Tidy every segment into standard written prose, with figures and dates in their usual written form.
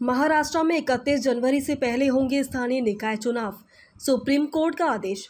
महाराष्ट्र में 31 जनवरी से पहले होंगे स्थानीय निकाय चुनाव, सुप्रीम कोर्ट का आदेश।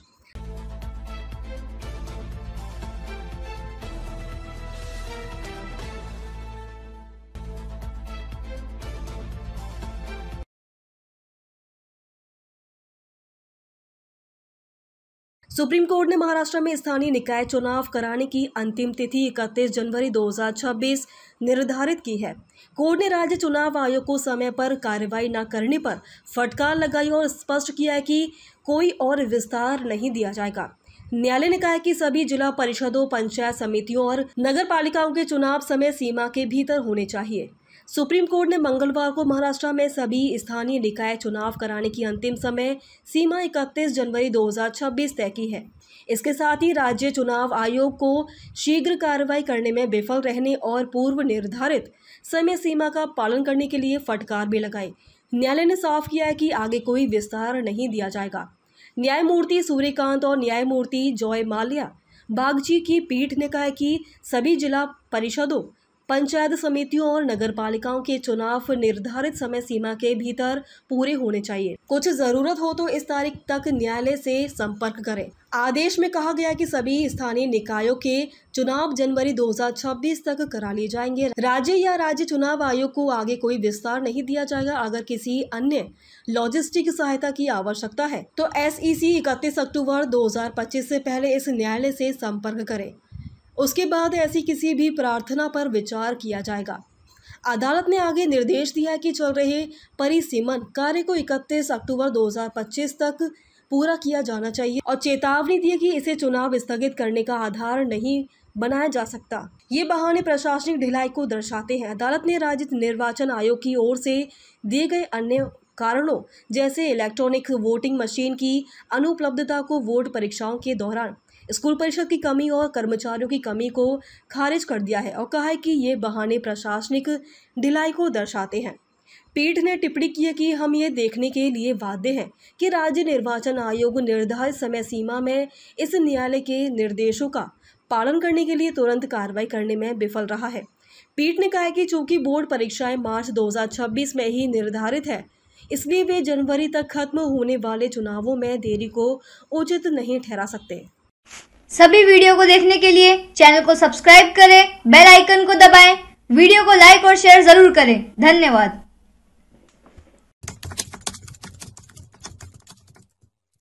सुप्रीम कोर्ट ने महाराष्ट्र में स्थानीय निकाय चुनाव कराने की अंतिम तिथि 31 जनवरी 2026 निर्धारित की है। कोर्ट ने राज्य चुनाव आयोग को समय पर कार्रवाई न करने पर फटकार लगाई और स्पष्ट किया है कि कोई और विस्तार नहीं दिया जाएगा। न्यायालय ने कहा है कि सभी जिला परिषदों, पंचायत समितियों और नगर पालिकाओं के चुनाव समय सीमा के भीतर होने चाहिए। सुप्रीम कोर्ट ने मंगलवार को महाराष्ट्र में सभी स्थानीय निकाय चुनाव कराने की अंतिम समय सीमा 31 जनवरी 2026 तय की है। इसके साथ ही राज्य चुनाव आयोग को शीघ्र कार्रवाई करने में विफल रहने और पूर्व निर्धारित समय सीमा का पालन करने के लिए फटकार भी लगाई। न्यायालय ने साफ किया है कि आगे कोई विस्तार नहीं दिया जाएगा। न्यायमूर्ति सूर्यकांत और न्यायमूर्ति जॉय माल्या बागची की पीठ ने कहा कि सभी जिला परिषदों, पंचायत समितियों और नगर पालिकाओं के चुनाव निर्धारित समय सीमा के भीतर पूरे होने चाहिए। कुछ जरूरत हो तो इस तारीख तक न्यायालय से संपर्क करें। आदेश में कहा गया कि सभी स्थानीय निकायों के चुनाव जनवरी 2026 तक करा लिए जाएंगे। राज्य या राज्य चुनाव आयोग को आगे कोई विस्तार नहीं दिया जाएगा। अगर किसी अन्य लॉजिस्टिक सहायता की आवश्यकता है तो SEC 31 अक्टूबर 2025 से पहले इस न्यायालय से संपर्क करें। उसके बाद ऐसी किसी भी प्रार्थना पर विचार किया जाएगा। अदालत ने आगे निर्देश दिया है कि चल रहे परिसीमन कार्य को 31 अक्टूबर 2025 तक पूरा किया जाना चाहिए और चेतावनी दी कि इसे चुनाव स्थगित करने का आधार नहीं बनाया जा सकता। ये बहाने प्रशासनिक ढिलाई को दर्शाते हैं। अदालत ने राज्य निर्वाचन आयोग की ओर से दिए गए अन्य कारणों जैसे इलेक्ट्रॉनिक वोटिंग मशीन की अनुपलब्धता को वोट परीक्षाओं के दौरान स्कूल परिषद की कमी और कर्मचारियों की कमी को खारिज कर दिया है और कहा है कि ये बहाने प्रशासनिक ढिलाई को दर्शाते हैं। पीठ ने टिप्पणी की है कि हम ये देखने के लिए बाध्य हैं कि राज्य निर्वाचन आयोग निर्धारित समय सीमा में इस न्यायालय के निर्देशों का पालन करने के लिए तुरंत कार्रवाई करने में विफल रहा है। पीठ ने कहा है कि चूंकि बोर्ड परीक्षाएं मार्च 2026 में ही निर्धारित है, इसलिए वे जनवरी तक खत्म होने वाले चुनावों में देरी को उचित नहीं ठहरा सकते। सभी वीडियो को देखने के लिए चैनल को सब्सक्राइब करें, बेल आइकन को दबाएं, वीडियो को लाइक और शेयर जरूर करें। धन्यवाद।